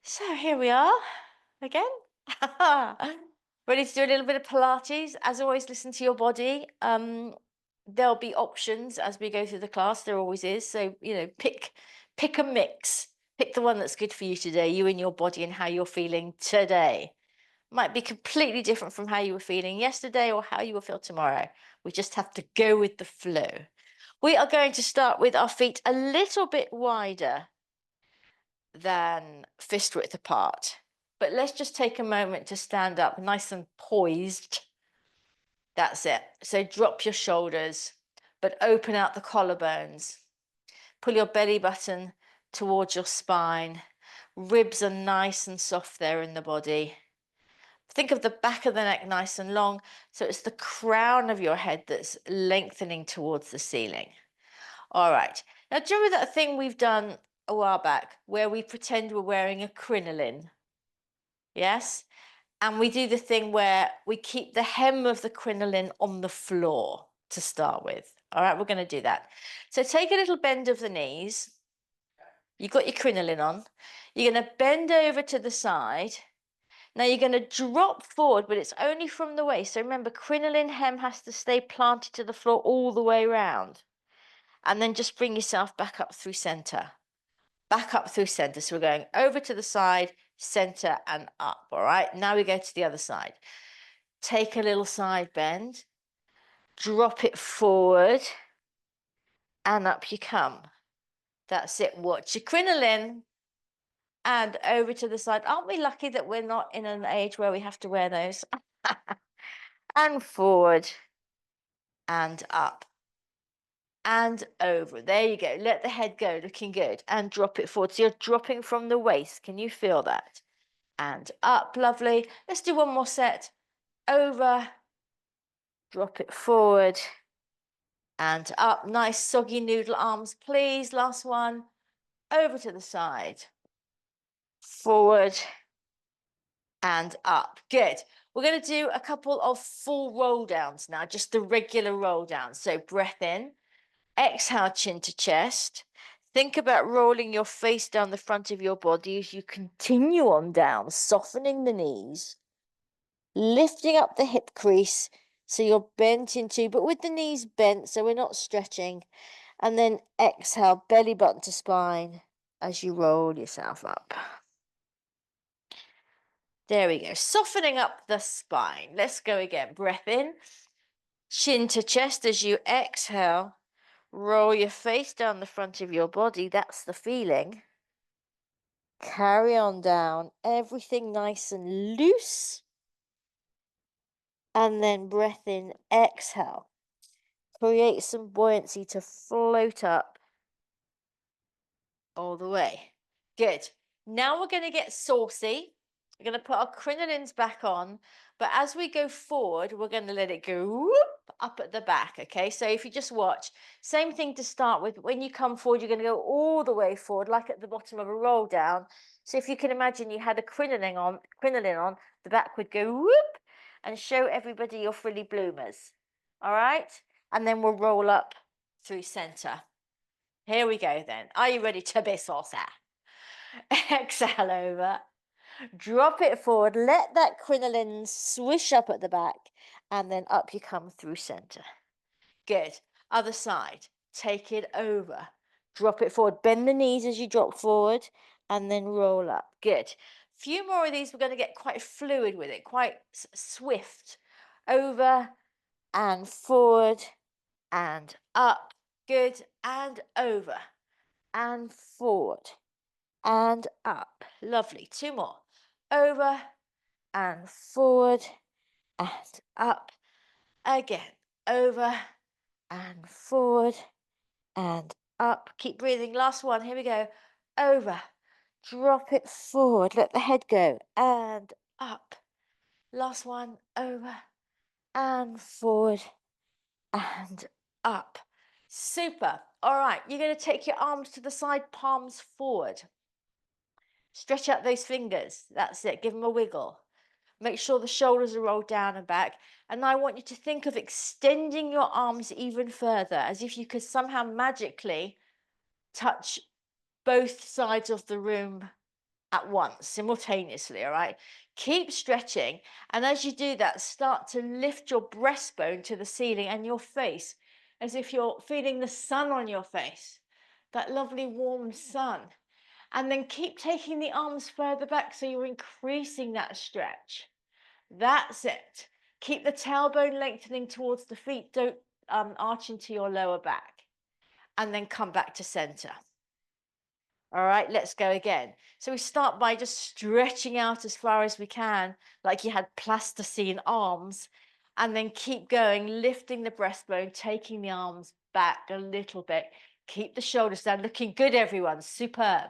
So here we are again. Ready to do a little bit of Pilates. As always, listen to your body. There'll be options as we go through the class. There always is. So, pick a mix. Pick the one that's good for you today, you and your body and how you're feeling today. Might be completely different from how you were feeling yesterday or how you will feel tomorrow. We just have to go with the flow. We are going to start with our feet a little bit wider than fist width apart. But let's just take a moment to stand up nice and poised. That's it. So drop your shoulders, but open out the collarbones. Pull your belly button towards your spine. Ribs are nice and soft there in the body. Think of the back of the neck nice and long. So it's the crown of your head that's lengthening towards the ceiling. All right. Now, do you remember that thing we've done a while back where we pretend we're wearing a crinoline? Yes? And we do the thing where we keep the hem of the crinoline on the floor to start with. All right, we're going to do that. So take a little bend of the knees. You've got your crinoline on. You're going to bend over to the side. Now you're going to drop forward, but it's only from the waist. So remember, crinoline hem has to stay planted to the floor all the way around. And then just bring yourself back up through center. Back up through center. So we're going over to the side, center, and up. All right. Now we go to the other side. Take a little side bend, drop it forward, and up you come. That's it. Watch your crinoline. And over to the side. Aren't we lucky that we're not in an age where we have to wear those? And forward and up and over. There you go. Let the head go, looking good. And drop it forward. So you're dropping from the waist. Can you feel that? And up, lovely. Let's do one more set. Over, drop it forward, and up. Nice soggy noodle arms, please. Last one. Over to the side, forward, and up. Good. We're going to do a couple of full roll downs now, just the regular roll downs. So breath in, exhale, chin to chest. Think about rolling your face down the front of your body as you continue on down, softening the knees, lifting up the hip crease so you're bent into, but with the knees bent so we're not stretching. And then exhale, belly button to spine as you roll yourself up. There we go, softening up the spine. Let's go again. Breath in, chin to chest as you exhale. Roll your face down the front of your body. That's the feeling. Carry on down, everything nice and loose. And then breath in, exhale. Create some buoyancy to float up all the way. Good. Now we're going to get saucy. We're going to put our crinolines back on, but as we go forward, we're going to let it go whoop, up at the back, okay? So if you just watch, same thing to start with. When you come forward, you're going to go all the way forward, like at the bottom of a roll down. So if you can imagine you had a crinoline on, the back would go whoop and show everybody your frilly bloomers. All right? And then we'll roll up through center. Here we go then. Are you ready to be saucy? Exhale over. Drop it forward. Let that crinoline swish up at the back. And then up you come through center. Good. Other side. Take it over. Drop it forward. Bend the knees as you drop forward. And then roll up. Good. Few more of these. We're going to get quite fluid with it. Quite swift. Over and forward and up. Good. And over and forward and up. Lovely. Two more. Over and forward and up. Again. Over and forward and up. Keep breathing. Last one. Here we go. Over. Drop it forward. Let the head go. And up. Last one. Over and forward and up. Super. All right. You're going to take your arms to the side, palms forward. Stretch out those fingers. That's it. Give them a wiggle. Make sure the shoulders are rolled down and back. And I want you to think of extending your arms even further, as if you could somehow magically touch both sides of the room at once, simultaneously, all right? Keep stretching. And as you do that, start to lift your breastbone to the ceiling and your face as if you're feeling the sun on your face, that lovely warm sun. And then keep taking the arms further back so you're increasing that stretch. That's it. Keep the tailbone lengthening towards the feet. Don't arch into your lower back. And then come back to center. All right, let's go again. So we start by just stretching out as far as we can, like you had plasticine arms, and then keep going, lifting the breastbone, taking the arms back a little bit. Keep the shoulders down, looking good, everyone. Superb.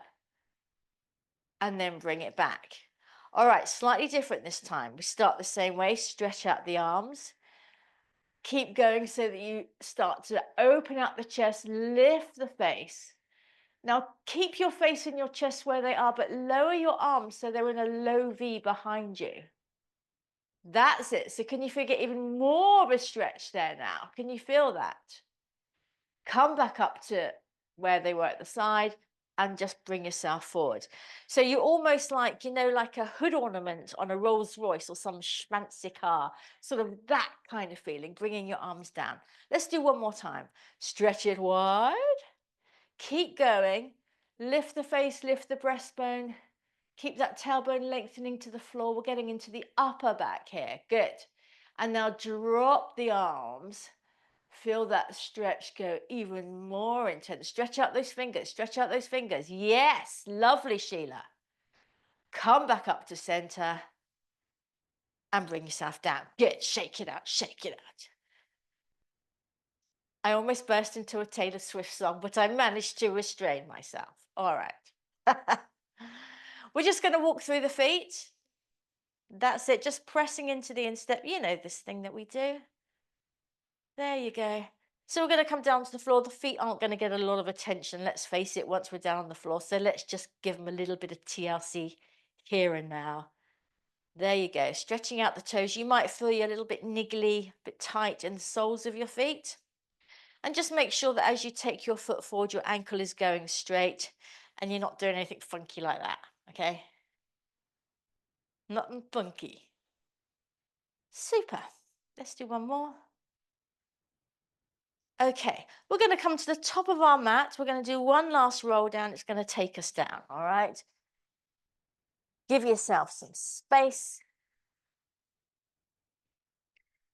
And then bring it back. All right, slightly different this time. We start the same way, stretch out the arms. Keep going so that you start to open up the chest, lift the face. Now, keep your face and your chest where they are, but lower your arms so they're in a low V behind you. That's it. So can you figure even more of a stretch there now? Can you feel that? Come back up to where they were at the side and just bring yourself forward. So you're almost like, like a hood ornament on a Rolls Royce or some schmancy car, sort of that kind of feeling, bringing your arms down. Let's do one more time. Stretch it wide. Keep going. Lift the face, lift the breastbone. Keep that tailbone lengthening to the floor. We're getting into the upper back here. Good. And now drop the arms. Feel that stretch go even more intense. Stretch out those fingers. Stretch out those fingers. Yes. Lovely, Sheila. Come back up to center and bring yourself down. Good. Shake it out. Shake it out. I almost burst into a Taylor Swift song, but I managed to restrain myself. All right. We're just going to walk through the feet. That's it. Just pressing into the instep. You know this thing that we do. There you go. So we're going to come down to the floor. The feet aren't going to get a lot of attention, let's face it, once we're down on the floor. So let's just give them a little bit of TLC here and now. There you go. Stretching out the toes. You might feel you're a little bit niggly, a bit tight in the soles of your feet. And just make sure that as you take your foot forward, your ankle is going straight and you're not doing anything funky like that, okay? Nothing funky. Super. Let's do one more. Okay, we're going to come to the top of our mat. We're going to do one last roll down. It's going to take us down, all right? Give yourself some space.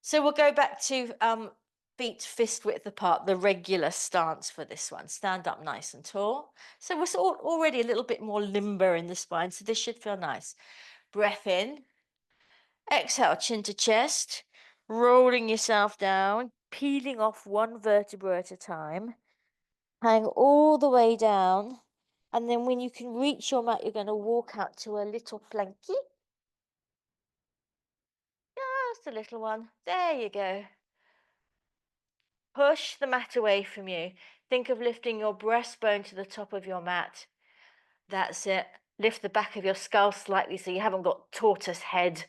So we'll go back to feet fist width apart, the regular stance for this one. Stand up nice and tall. So we're already a little bit more limber in the spine, so this should feel nice. Breath in. Exhale, chin to chest, rolling yourself down, peeling off one vertebra at a time. Hang all the way down. And then when you can reach your mat, you're going to walk out to a little planky. Just a little one. There you go. Push the mat away from you. Think of lifting your breastbone to the top of your mat. That's it. Lift the back of your skull slightly so you haven't got tortoise head.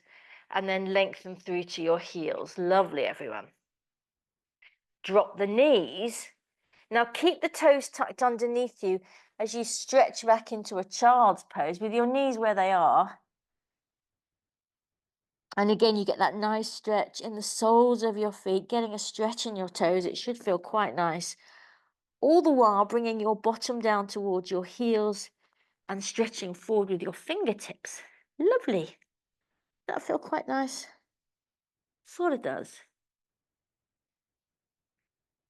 And then lengthen through to your heels. Lovely, everyone. Drop the knees. Now keep the toes tucked underneath you as you stretch back into a child's pose with your knees where they are. And again, you get that nice stretch in the soles of your feet, getting a stretch in your toes. It should feel quite nice. All the while bringing your bottom down towards your heels and stretching forward with your fingertips. Lovely. That feel quite nice. Sort of does.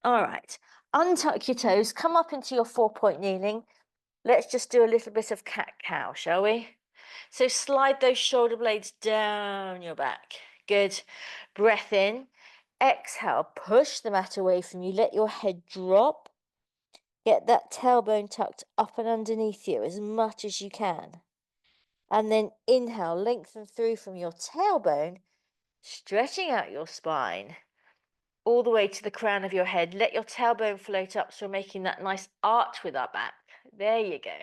All right. Untuck your toes. Come up into your 4-point kneeling. Let's just do a little bit of cat-cow, shall we? So slide those shoulder blades down your back. Good. Breath in. Exhale. Push the mat away from you. Let your head drop. Get that tailbone tucked up and underneath you as much as you can. And then inhale. Lengthen through from your tailbone, stretching out your spine all the way to the crown of your head. Let your tailbone float up so we're making that nice arch with our back. There you go.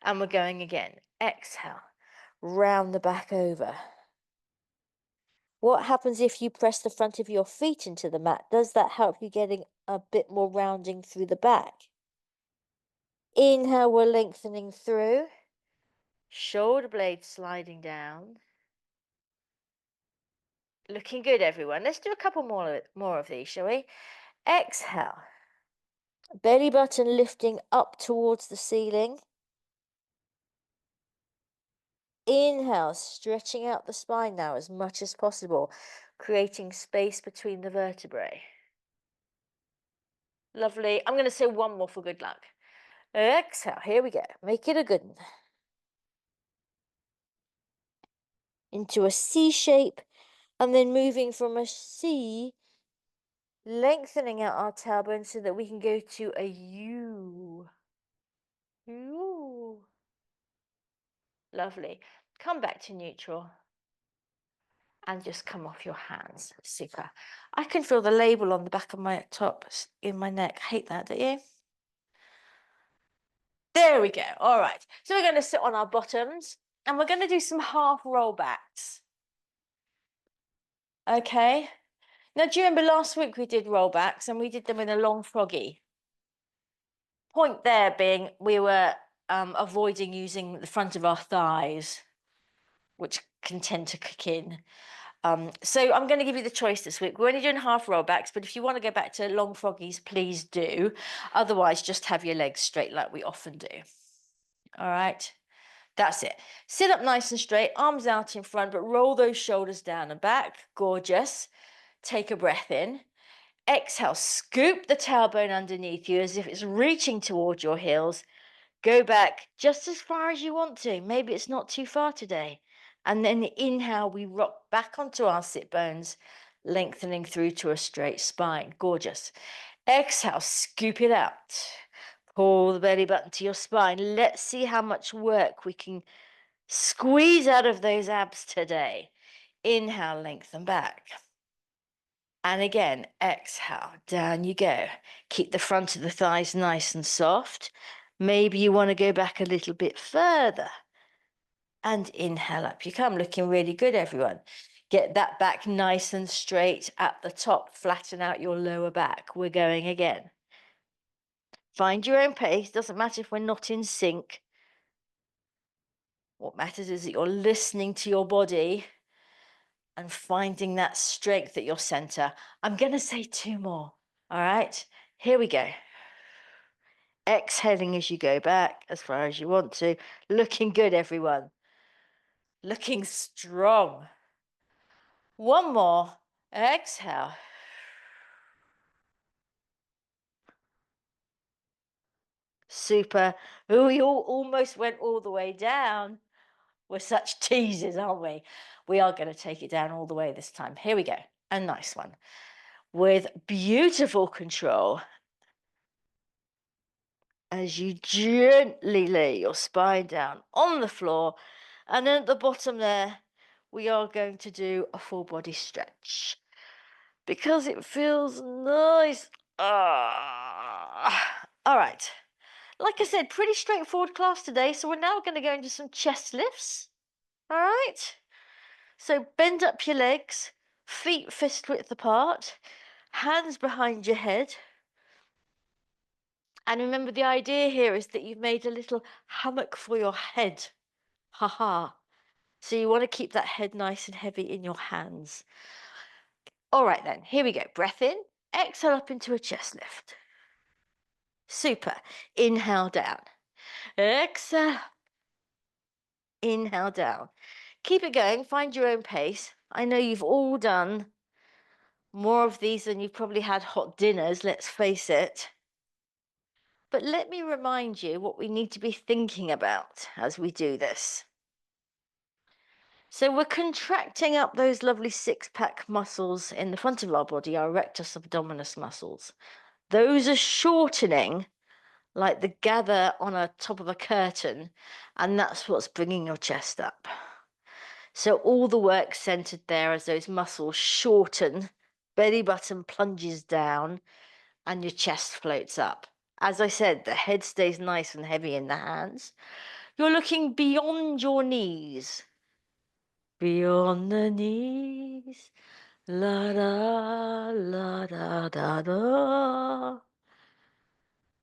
And we're going again. Exhale. Round the back over. What happens if you press the front of your feet into the mat? Does that help you getting a bit more rounding through the back? Inhale, we're lengthening through. Shoulder blades sliding down. Looking good, everyone. Let's do a couple more of these, shall we? Exhale. Belly button lifting up towards the ceiling. Inhale, stretching out the spine now as much as possible, creating space between the vertebrae. Lovely. I'm going to say one more for good luck. Exhale. Here we go. Make it a good one. Into a C shape, and then moving from a C, lengthening out our tailbone so that we can go to a U. U. Lovely. Come back to neutral. And just come off your hands. Super. I can feel the label on the back of my top in my neck. I hate that, don't you? There we go. All right. So we're going to sit on our bottoms and we're going to do some half rollbacks. Okay. Now, do you remember last week we did rollbacks and we did them in a long froggy? Point there being we were avoiding using the front of our thighs, which can tend to kick in. So I'm going to give you the choice this week. We're only doing half rollbacks, but if you want to go back to long froggies, please do. Otherwise, just have your legs straight like we often do. All right, that's it. Sit up nice and straight, arms out in front, but roll those shoulders down and back. Gorgeous. Take a breath in. Exhale, scoop the tailbone underneath you as if it's reaching towards your heels. Go back just as far as you want to. Maybe it's not too far today. And then inhale, we rock back onto our sit bones, lengthening through to a straight spine. Gorgeous. Exhale, scoop it out. Pull the belly button to your spine. Let's see how much work we can squeeze out of those abs today. Inhale, lengthen back. And again, exhale, down you go. Keep the front of the thighs nice and soft. Maybe you want to go back a little bit further. And inhale, up you come. Looking really good, everyone. Get that back nice and straight at the top. Flatten out your lower back. We're going again. Find your own pace. Doesn't matter if we're not in sync. What matters is that you're listening to your body and finding that strength at your center. I'm going to say two more. All right, here we go. Exhaling as you go back as far as you want to. Looking good, everyone. Looking strong. One more. Exhale. Super. We all almost went all the way down. We're such teasers, aren't we? We are going to take it down all the way this time. Here we go. A nice one. With beautiful control. As you gently lay your spine down on the floor. And then at the bottom there, we are going to do a full body stretch because it feels nice. All right. Like I said, pretty straightforward class today. So we're now going to go into some chest lifts. All right. So bend up your legs, feet fist width apart, hands behind your head. And remember, the idea here is that you've made a little hammock for your head. Ha ha. So you want to keep that head nice and heavy in your hands. All right then, here we go. Breath in, exhale up into a chest lift. Super. Inhale down. Exhale. Inhale down. Keep it going. Find your own pace. I know you've all done more of these than you've probably had hot dinners, let's face it. But let me remind you what we need to be thinking about as we do this. So we're contracting up those lovely six-pack muscles in the front of our body, our rectus abdominis muscles. Those are shortening like the gather on a top of a curtain, and that's what's bringing your chest up. So all the work centered there as those muscles shorten, belly button plunges down, and your chest floats up. As I said, the head stays nice and heavy in the hands. You're looking beyond your knees. Beyond the knees. La da la da da da.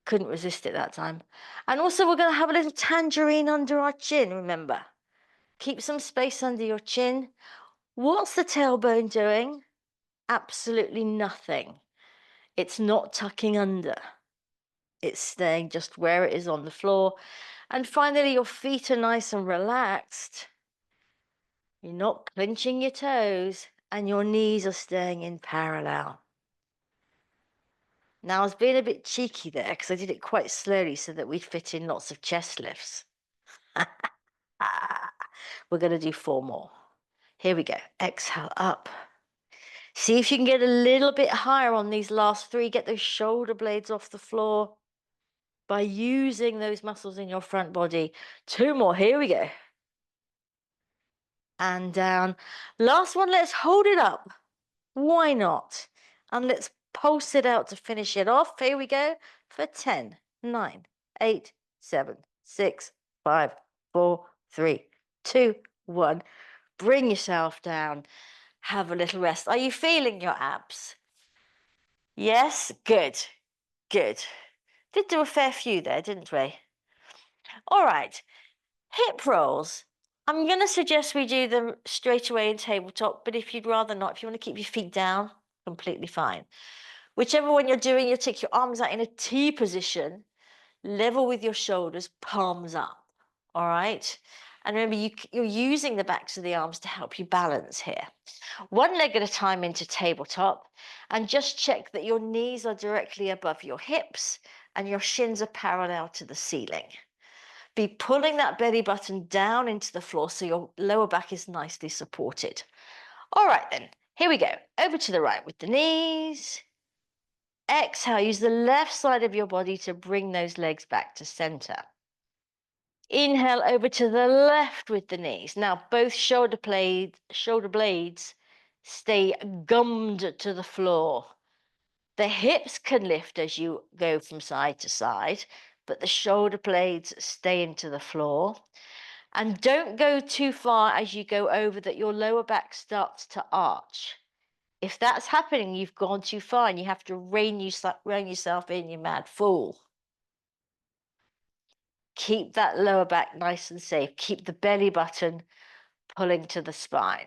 Couldn't resist it that time. And also we're going to have a little tangerine under our chin, remember. Keep some space under your chin. What's the tailbone doing? Absolutely nothing. It's not tucking under. It's staying just where it is on the floor. And finally, your feet are nice and relaxed. You're not clenching your toes, and your knees are staying in parallel. Now, I was being a bit cheeky there because I did it quite slowly so that we'd fit in lots of chest lifts. We're going to do 4 more. Here we go. Exhale up. See if you can get a little bit higher on these last 3. Get those shoulder blades off the floor by using those muscles in your front body. 2 more. Here we go. And down. Last one. Let's hold it up. Why not? And let's pulse it out to finish it off. Here we go for 10, 9, 8, 7, 6, 5, 4, 3, 2, 1. Bring yourself down. Have a little rest. Are you feeling your abs? Yes? Good. Good. Did do a fair few there, didn't we? All right. Hip rolls. I'm going to suggest we do them straight away in tabletop, but if you'd rather not, if you want to keep your feet down, completely fine. Whichever one you're doing, you'll take your arms out in a T position, level with your shoulders, palms up. All right? And remember, you're using the backs of the arms to help you balance here. 1 leg at a time into tabletop, and just check that your knees are directly above your hips and your shins are parallel to the ceiling. Be pulling that belly button down into the floor so your lower back is nicely supported. All right then, here we go. Over to the right with the knees. Exhale, use the left side of your body to bring those legs back to center. Inhale over to the left with the knees. Now both shoulder blades stay gummed to the floor. The hips can lift as you go from side to side, but the shoulder blades stay into the floor. And don't go too far as you go over that your lower back starts to arch. If that's happening, you've gone too far and you have to rein yourself in, you mad fool. Keep that lower back nice and safe. Keep the belly button pulling to the spine.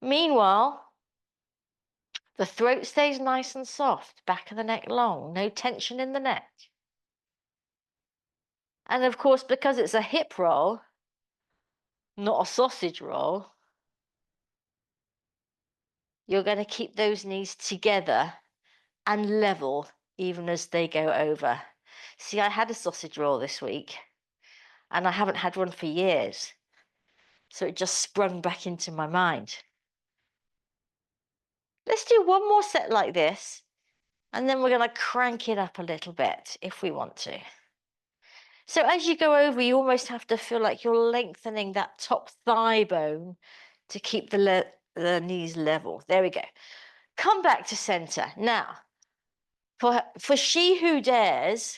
Meanwhile, the throat stays nice and soft, back of the neck long, no tension in the neck. And of course, because it's a hip roll, not a sausage roll, you're going to keep those knees together and level even as they go over. See, I had a sausage roll this week and I haven't had one for years. So it just sprung back into my mind. Let's do 1 more set like this, and then we're going to crank it up a little bit if we want to. So as you go over, you almost have to feel like you're lengthening that top thigh bone to keep the knees level. There we go. Come back to center. Now, for She Who Dares,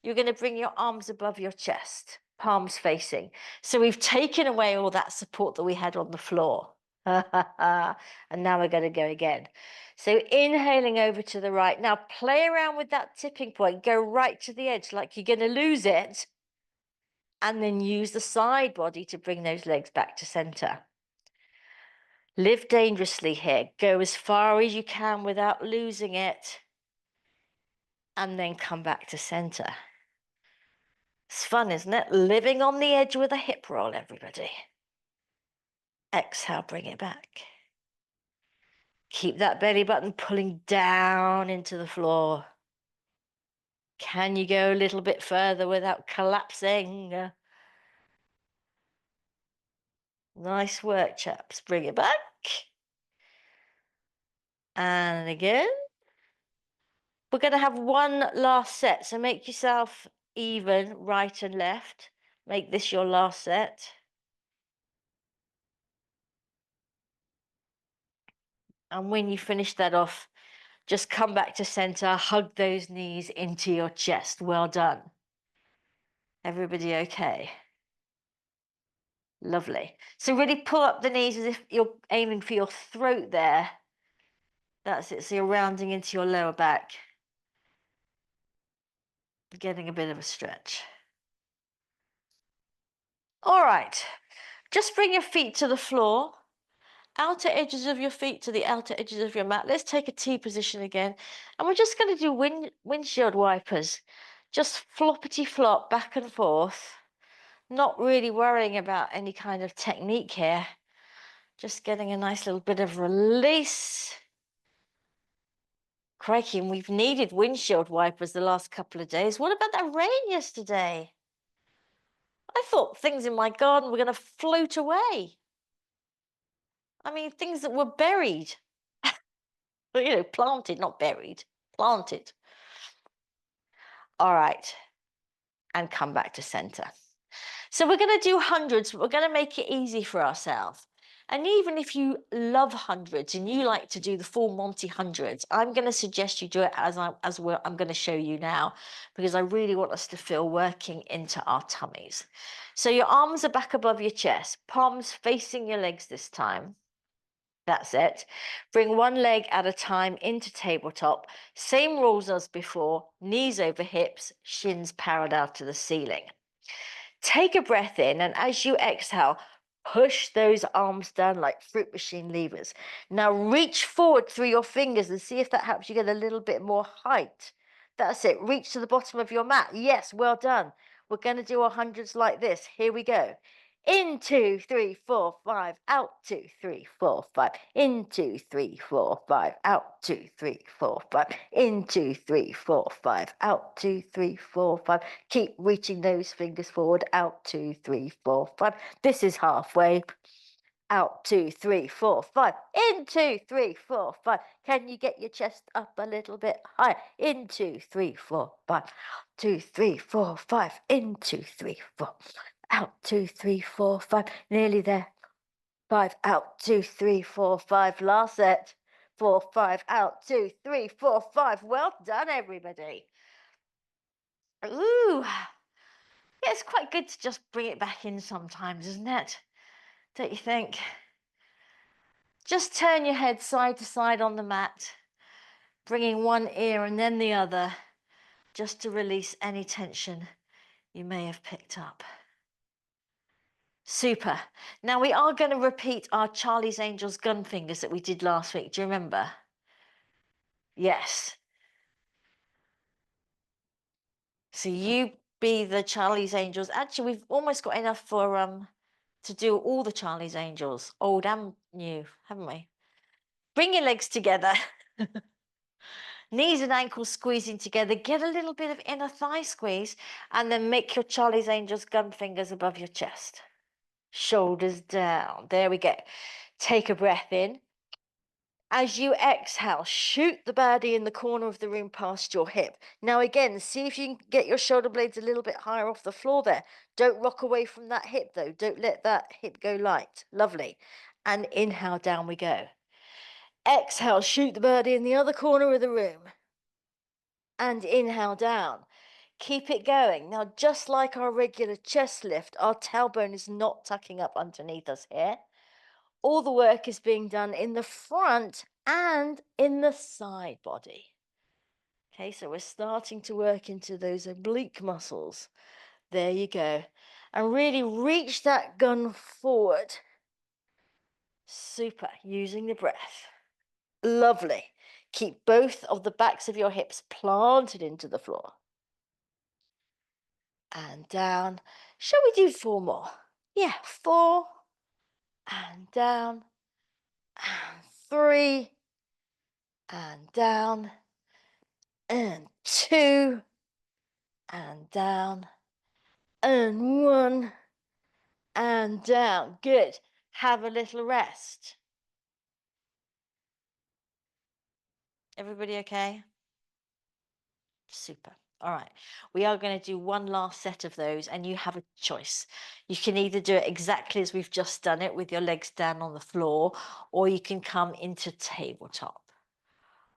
you're going to bring your arms above your chest, palms facing. So we've taken away all that support that we had on the floor. And now we're going to go again. So inhaling over to the right. Now play around with that tipping point. Go right to the edge like you're going to lose it. And then use the side body to bring those legs back to center. Live dangerously here. Go as far as you can without losing it. And then come back to center. It's fun, isn't it? Living on the edge with a hip roll, everybody. Exhale, bring it back. Keep that belly button pulling down into the floor. Can you go a little bit further without collapsing? Nice work, chaps. Bring it back. And again. We're going to have 1 last set. So make yourself even, right and left. Make this your last set. And when you finish that off, just come back to center, hug those knees into your chest. Well done. Everybody okay? Lovely. So really pull up the knees as if you're aiming for your throat there. That's it. So you're rounding into your lower back. Getting a bit of a stretch. All right, just bring your feet to the floor. Outer edges of your feet to the outer edges of your mat. Let's take a T position again. And we're just going to do windshield wipers. Just floppity flop back and forth. Not really worrying about any kind of technique here. Just getting a nice little bit of release. Crikey, and we've needed windshield wipers the last couple of days. What about that rain yesterday? I thought things in my garden were going to float away. I mean, things that were buried. But, you know, planted, not buried. Planted. All right. And come back to center. So we're going to do hundreds, but we're going to make it easy for ourselves. And even if you love hundreds and you like to do the full Monty hundreds, I'm going to suggest you do it as I'm going to show you now, because I really want us to feel working into our tummies. So your arms are back above your chest, palms facing your legs this time. That's it. Bring one leg at a time into tabletop. Same rules as before, knees over hips, shins parallel to the ceiling. Take a breath in, and as you exhale, push those arms down like fruit machine levers. Now reach forward through your fingers and see if that helps you get a little bit more height. That's it. Reach to the bottom of your mat. Yes, well done. We're going to do our hundreds like this. Here we go. In 2, 3, 4, 5, out 2, 3, 4, 5. In 2, 3, 4, 5, out 2, 3, 4, 5. In 2, 3, 4, 5, out 2, 3, 4, 5. Keep reaching those fingers forward. Out 2, 3, 4, 5. This is halfway. Out 2, 3, 4, 5. In 2, 3, 4, 5. Can you get your chest up a little bit higher? In 2, 3, 4, 5. 2, 3, 4, 5. In 2, 3, 4. Out 2, 3, 4, 5. Nearly there. 5. Out 2, 3, 4, 5. Last set. 4, 5. Out 2, 3, 4, 5. Well done, everybody. Ooh. Yeah, it's quite good to just bring it back in sometimes, isn't it? Don't you think? Just turn your head side to side on the mat, bringing one ear and then the other, just to release any tension you may have picked up. Super. Now we are going to repeat our Charlie's Angels gun fingers that we did last week. Do you remember? Yes. So you be the Charlie's Angels. Actually, we've almost got enough for to do all the Charlie's Angels, old and new, haven't we? Bring your legs together. Knees and ankles squeezing together. Get a little bit of inner thigh squeeze, and then make your Charlie's Angels gun fingers above your chest. Shoulders down. There we go. Take a breath in. As you exhale, shoot the baddie in the corner of the room past your hip. Now again, see if you can get your shoulder blades a little bit higher off the floor there. Don't rock away from that hip though. Don't let that hip go light. Lovely. And inhale, down we go. Exhale, shoot the birdie in the other corner of the room. And inhale, down. Keep it going. Now, just like our regular chest lift, our tailbone is not tucking up underneath us here. All the work is being done in the front and in the side body. Okay, so we're starting to work into those oblique muscles. There you go. And really reach that gun forward. Super, using the breath. Lovely. Keep both of the backs of your hips planted into the floor. And down. Shall we do 4 more? Yeah, 4 and down, and 3 and down, and 2 and down, and 1 and down. Good. Have a little rest. Everybody okay? Super. All right. We are going to do one last set of those, and you have a choice. You can either do it exactly as we've just done it with your legs down on the floor, or you can come into tabletop.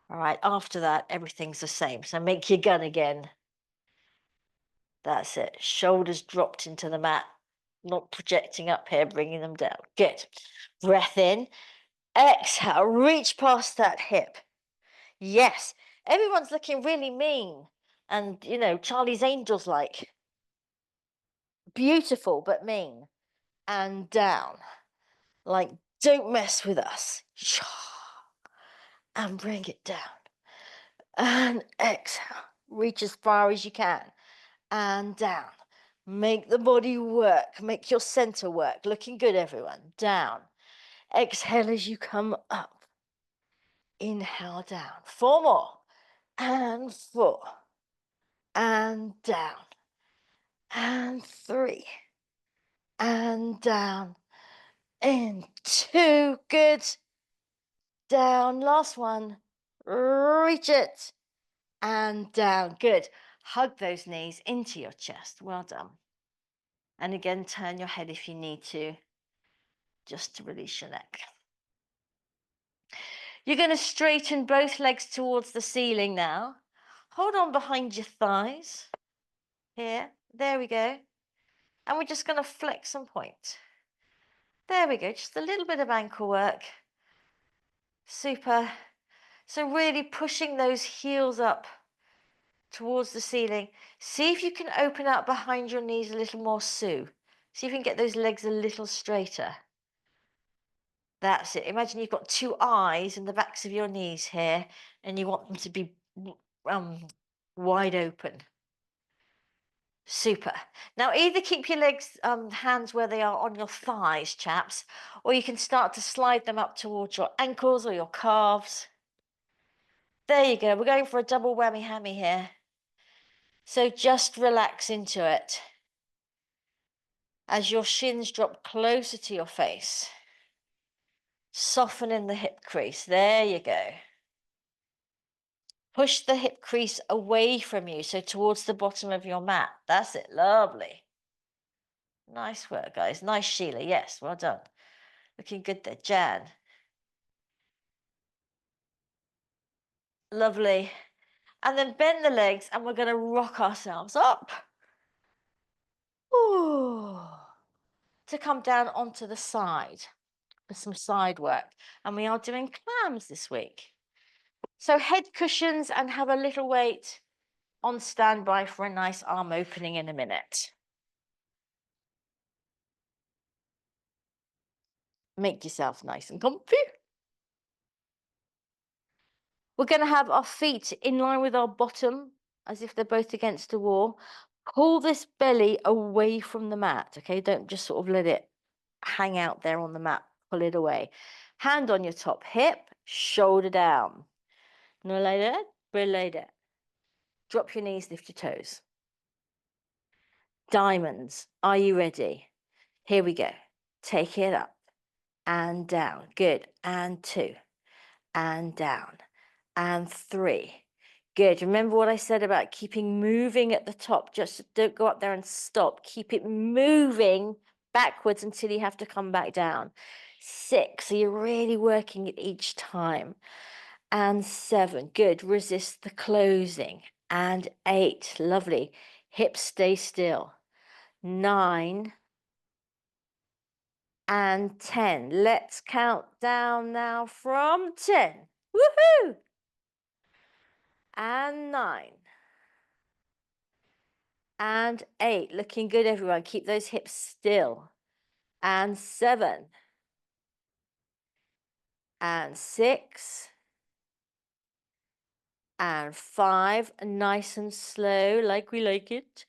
All right. After that, everything's the same. So make your gun again. That's it. Shoulders dropped into the mat, not projecting up here, bringing them down. Good. Breath in. Exhale. Reach past that hip. Yes. Everyone's looking really mean and, you know, Charlie's Angels like. Beautiful, but mean. And down. Like, don't mess with us. And bring it down. And exhale. Reach as far as you can. And down. Make the body work. Make your center work. Looking good, everyone. Down. Exhale as you come up. Inhale down. 4 more. And 4. And down. And 3. And down. And 2. Good. Down. Last one. Reach it. And down. Good. Hug those knees into your chest. Well done. And again, turn your head if you need to, just to release your neck. You're going to straighten both legs towards the ceiling now. Hold on behind your thighs. Here. There we go. And we're just going to flex and point. There we go. Just a little bit of ankle work. Super. So really pushing those heels up towards the ceiling. See if you can open out behind your knees a little more, Sue. See if you can get those legs a little straighter. That's it. Imagine you've got 2 eyes in the backs of your knees here, and you want them to be wide open. Super. Now, either keep your legs, hands where they are on your thighs, chaps, or you can start to slide them up towards your ankles or your calves. There you go. We're going for a double whammy hammy here. So just relax into it as your shins drop closer to your face. Soften in the hip crease. There you go. Push the hip crease away from you, so towards the bottom of your mat. That's it. Lovely. Nice work, guys. Nice, Sheila. Yes, well done. Looking good there. Jan. Lovely. And then bend the legs, and we're going to rock ourselves up. Ooh. To come down onto the side for some side work. And we are doing clams this week. So head cushions and have a little weight on standby for a nice arm opening in a minute. Make yourself nice and comfy. We're going to have our feet in line with our bottom, as if they're both against the wall. Pull this belly away from the mat, okay? Don't just sort of let it hang out there on the mat. Pull it away. Hand on your top hip, shoulder down. No like that, but like that. Drop your knees, lift your toes. Diamonds, are you ready? Here we go. Take it up and down. Good. And 2 and down and 3. Good. Remember what I said about keeping moving at the top. Just don't go up there and stop. Keep it moving backwards until you have to come back down. 6. So you're really working it each time. And 7. Good. Resist the closing. And 8. Lovely. Hips stay still. 9. And 10. Let's count down now from 10. Woohoo! And 9. And 8. Looking good, everyone. Keep those hips still. And 7. And 6. And 5. Nice and slow, like we like it.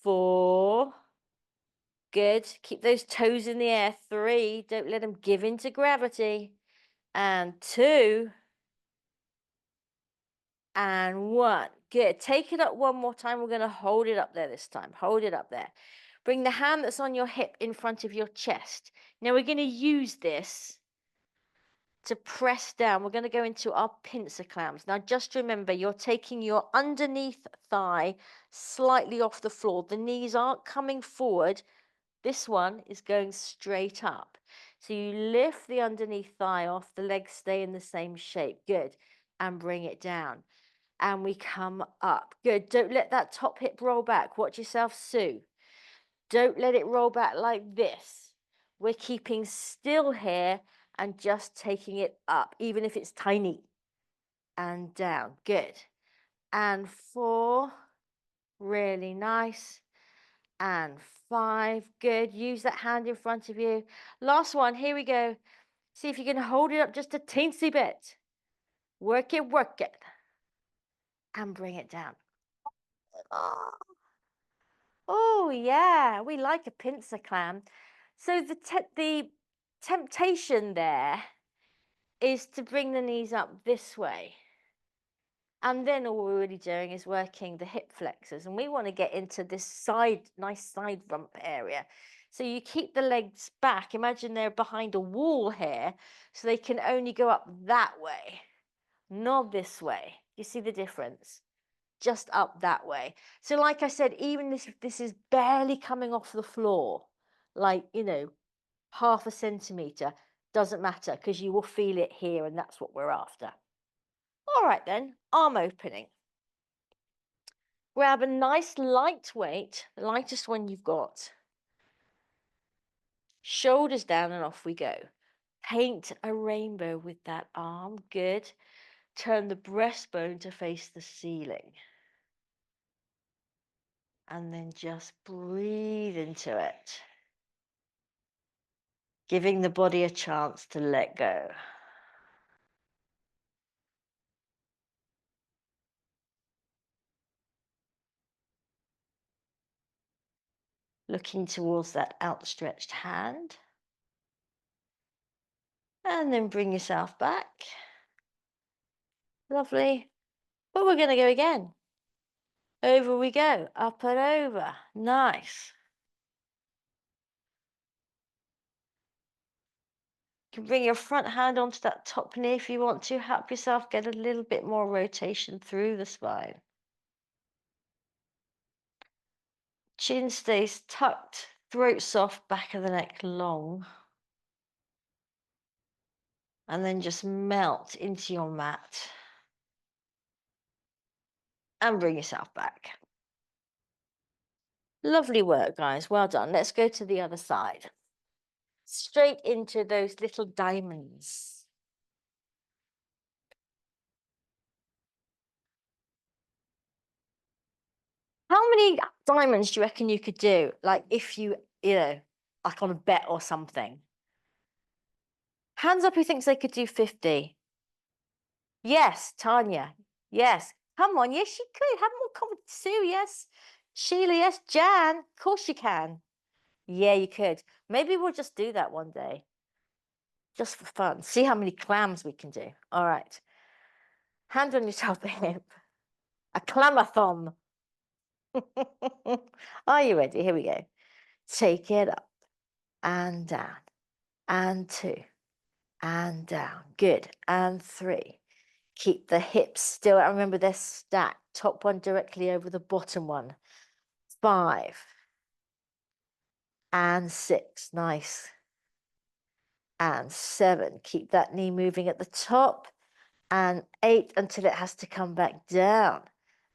4. Good. Keep those toes in the air. 3. Don't let them give in to gravity. And 2. And 1. Good. Take it up one more time. We're going to hold it up there this time. Hold it up there. Bring the hand that's on your hip in front of your chest. Now we're going to use this to press down. We're going to go into our pincer clams. Now just remember, you're taking your underneath thigh slightly off the floor. The knees aren't coming forward. This one is going straight up. So you lift the underneath thigh off. The legs stay in the same shape. Good. And bring it down. And we come up. Good. Don't let that top hip roll back. Watch yourself, Sue. Don't let it roll back like this. We're keeping still here and just taking it up, even if it's tiny. And down. Good. And 4. Really nice. And 5. Good. Use that hand in front of you. Last one. Here we go. See if you can hold it up just a teensy bit. Work it, work it. And bring it down. Oh, oh yeah. We like a pincer clam. So the temptation there is to bring the knees up this way. And then all we're really doing is working the hip flexors. And we want to get into this nice side rump area. So you keep the legs back. Imagine they're behind a wall here. So they can only go up that way, not this way. You see the difference? Just up that way. So like I said, even if this is barely coming off the floor, like, half a centimetre, doesn't matter because you will feel it here and that's what we're after. All right then, arm opening. Grab a nice lightweight, the lightest one you've got. Shoulders down and off we go. Paint a rainbow with that arm. Good. Turn the breastbone to face the ceiling. And then just breathe into it. Giving the body a chance to let go. Looking towards that outstretched hand. And then bring yourself back. Lovely. But we're going to go again. Over we go. Up and over. Nice. You can bring your front hand onto that top knee if you want to. Help yourself get a little bit more rotation through the spine. Chin stays tucked, throat soft, back of the neck long. And then just melt into your mat. And bring yourself back. Lovely work, guys. Well done. Let's go to the other side. Straight into those little diamonds. How many diamonds do you reckon you could do? Like if like on a bet or something. Hands up who thinks they could do 50. Yes, Tanya. Yes. Come on. Yes, you could. Have more confidence. Sue, yes. Sheila, yes. Jan, of course you can. Yeah, you could. Maybe we'll just do that one day. Just for fun. See how many clams we can do. All right. Hand on yourself the hip. A clamathon. Are you ready? Here we go. Take it up and down and 2 and down. Good. And 3. Keep the hips still. I remember they're stacked. Top one directly over the bottom one. 5 and 6. Nice. And 7. Keep that knee moving at the top. And 8 until it has to come back down.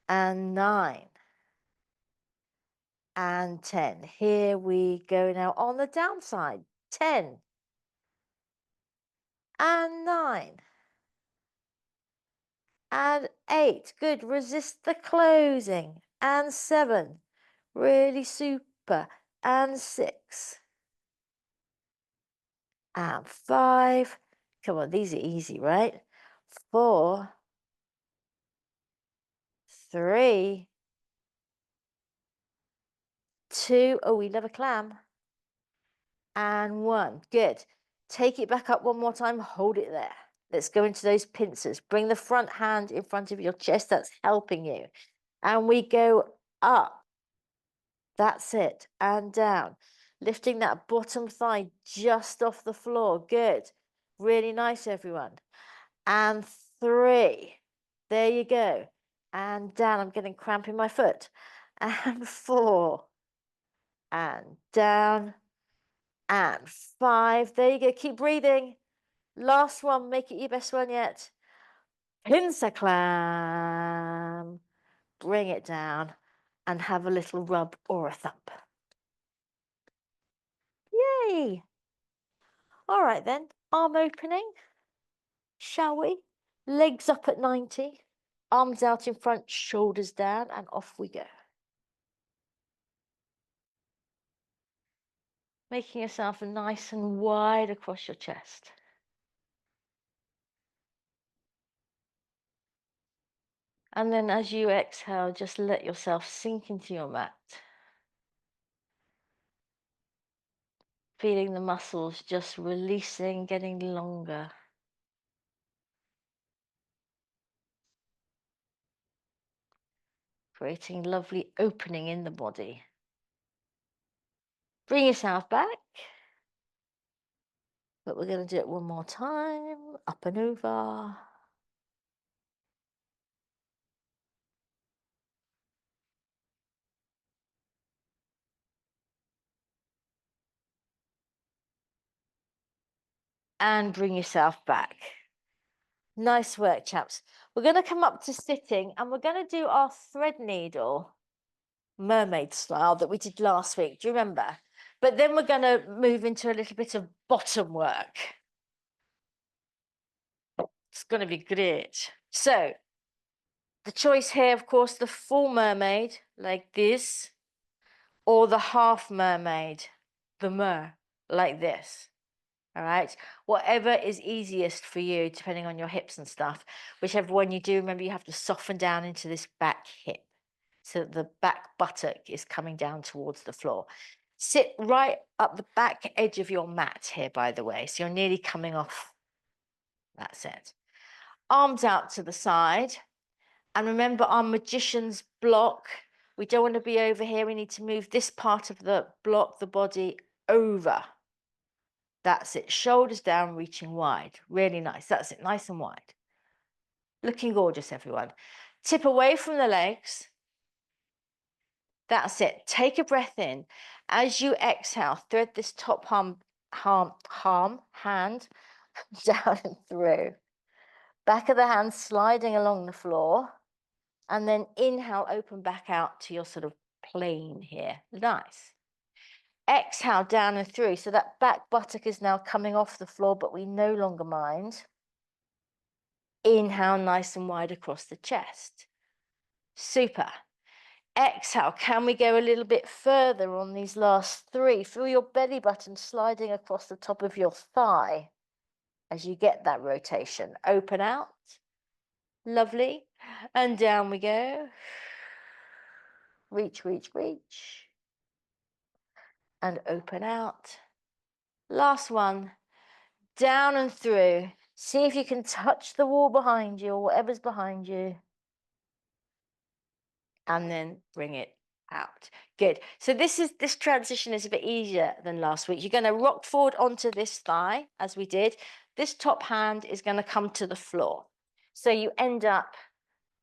And 9. And 10. Here we go now on the downside. 10. And 9. And 8. Good. Resist the closing. And 7. Really super. And 6. And 5. Come on, these are easy, right? 4. 3. 2. Oh, we love a clam. And 1. Good. Take it back up one more time. Hold it there. Let's go into those pincers. Bring the front hand in front of your chest. That's helping you. And we go up. That's it. And down. Lifting that bottom thigh just off the floor. Good. Really nice, everyone. And 3. There you go. And down. I'm getting cramp in my foot. And 4. And down. And 5. There you go. Keep breathing. Last one. Make it your best one yet. Pincer clam. Bring it down and have a little rub or a thump. Yay! All right then, arm opening, shall we? Legs up at 90, arms out in front, shoulders down, and off we go. making yourself nice and wide across your chest. And then as you exhale, just let yourself sink into your mat. Feeling the muscles just releasing, getting longer. Creating lovely opening in the body. Bring yourself back. But we're going to do it one more time. Up and over. And bring yourself back. Nice work, chaps. We're going to come up to sitting and we're going to do our thread needle mermaid style that we did last week. Do you remember? But then we're going to move into a little bit of bottom work. It's going to be great. So the choice here, of course, the full mermaid like this, or the half mermaid, the mer, like this. All right, whatever is easiest for you, depending on your hips and stuff. Whichever one you do, remember you have to soften down into this back hip so that the back buttock is coming down towards the floor. Sit right up the back edge of your mat here, by the way, so you're nearly coming off. That's it. Arms out to the side. And remember our magician's block. We don't want to be over here. We need to move this part of the block, the body, over. That's it. Shoulders down, reaching wide. Really nice. That's it. Nice and wide. Looking gorgeous, everyone. Tip away from the legs. That's it. Take a breath in. As you exhale, thread this top hand down and through. Back of the hand sliding along the floor. And then inhale, open back out to your sort of plane here. Nice. Exhale down and through. So that back buttock is now coming off the floor, but we no longer mind. Inhale, nice and wide across the chest. Super. Exhale, can we go a little bit further on these last three? Feel your belly button sliding across the top of your thigh as you get that rotation. Open out. Lovely. And down we go. Reach, reach, reach. And open out. Last one. Down and through. See if you can touch the wall behind you or whatever's behind you. And then bring it out. Good. So this transition is a bit easier than last week. You're going to rock forward onto this thigh as we did. This top hand is going to come to the floor. So you end up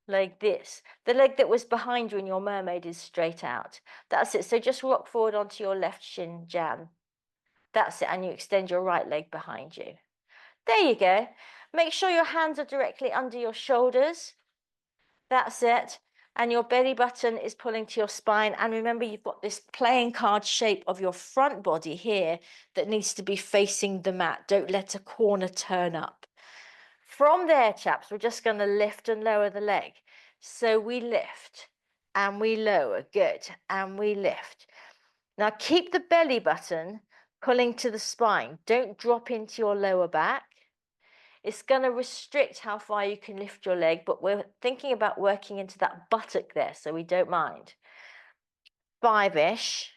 like this. The leg that was behind you in your mermaid is straight out. That's it. So just rock forward onto your left shin, Jan. That's it. And you extend your right leg behind you. There you go. Make sure your hands are directly under your shoulders. That's it. And your belly button is pulling to your spine. And remember, you've got this playing card shape of your front body here that needs to be facing the mat. Don't let a corner turn up. From there, chaps, we're just going to lift and lower the leg. So we lift and we lower. Good. And we lift. Now keep the belly button pulling to the spine. Don't drop into your lower back. It's going to restrict how far you can lift your leg, but we're thinking about working into that buttock there, so we don't mind. 5-ish.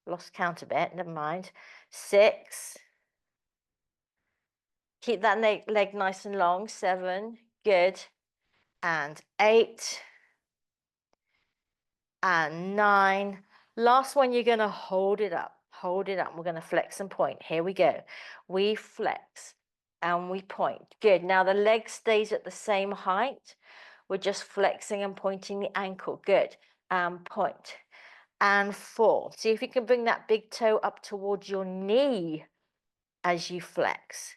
Lost count a bit, never mind. 6. Keep that leg nice and long. 7. Good. And 8. And 9. Last one, you're going to hold it up. Hold it up. We're going to flex and point. Here we go. We flex and we point. Good. Now the leg stays at the same height. We're just flexing and pointing the ankle. Good. And point. And 4. See if you can bring that big toe up towards your knee as you flex.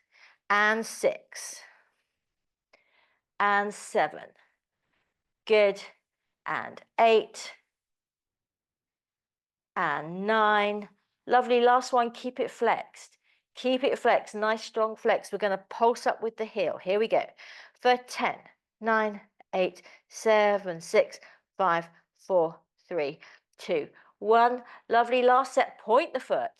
And 6. And 7. Good. And 8. And 9. Lovely. Last one. Keep it flexed. Keep it flexed. Nice strong flex. We're going to pulse up with the heel. Here we go. For 10, 9, 8, 7, 6, 5, 4, 3, 2, 1. Lovely. Last set. Point the foot.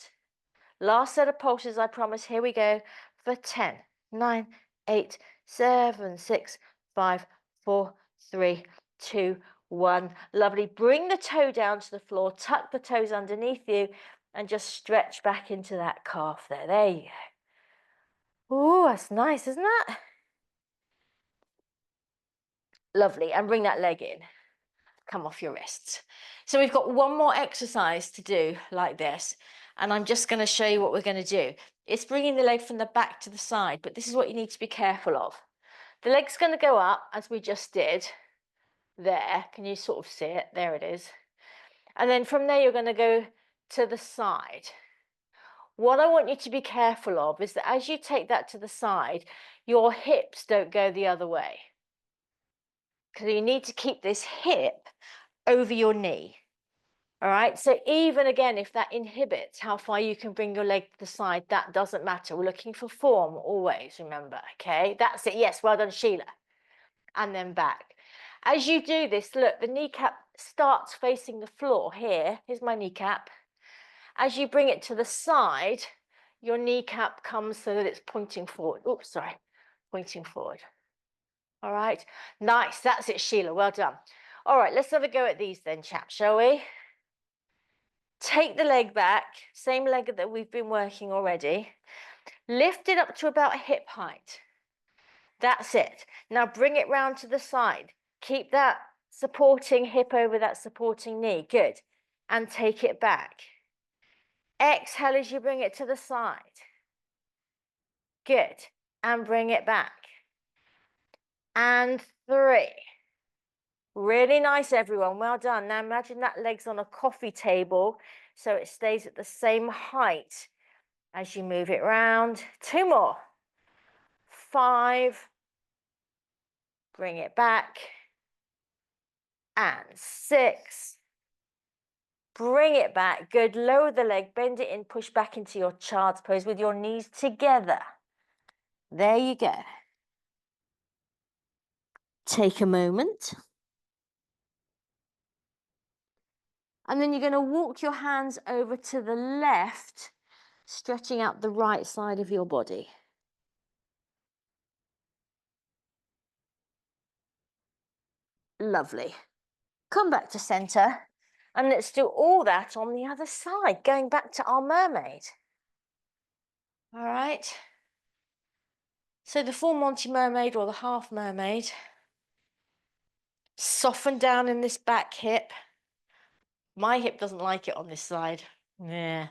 Last set of pulses, I promise. Here we go for 10, 9, 8, 7, 6, 5, 4, 3, 2, 1. Lovely. Bring the toe down to the floor, tuck the toes underneath you, and just stretch back into that calf there. There you go. Oh, that's nice, isn't that? Lovely. And bring that leg in. Come off your wrists. So we've got one more exercise to do like this, and I'm just going to show you what we're going to do. It's bringing the leg from the back to the side, but this is what you need to be careful of. The leg's going to go up as we just did there. Can you sort of see it? There it is. And then from there, you're going to go to the side. What I want you to be careful of is that as you take that to the side, your hips don't go the other way. Because you need to keep this hip over your knee. All right, so even again, if that inhibits how far you can bring your leg to the side, that doesn't matter. We're looking for form always, remember, okay? That's it. Yes, well done, Sheila. And then back. As you do this, look, the kneecap starts facing the floor here. Here's my kneecap. As you bring it to the side, your kneecap comes so that it's pointing forward. Oops, sorry, pointing forward. All right, nice. That's it, Sheila. Well done. All right, let's have a go at these then, chaps, shall we? Take the leg back, same leg that we've been working already. Lift it up to about hip height. That's it. Now bring it round to the side. Keep that supporting hip over that supporting knee. Good. And take it back. Exhale as you bring it to the side. Good. And bring it back. And 3. Really nice, everyone. Well done. Now imagine that leg's on a coffee table so it stays at the same height as you move it round. 2 more. 5. Bring it back. And 6. Bring it back. Good. Lower the leg, bend it in, push back into your child's pose with your knees together. There you go. Take a moment. And then you're going to walk your hands over to the left, stretching out the right side of your body. Lovely. Come back to center. And let's do all that on the other side, going back to our mermaid. All right. So the full Monty mermaid or the half mermaid. Soften down in this back hip. My hip doesn't like it on this side. Yeah.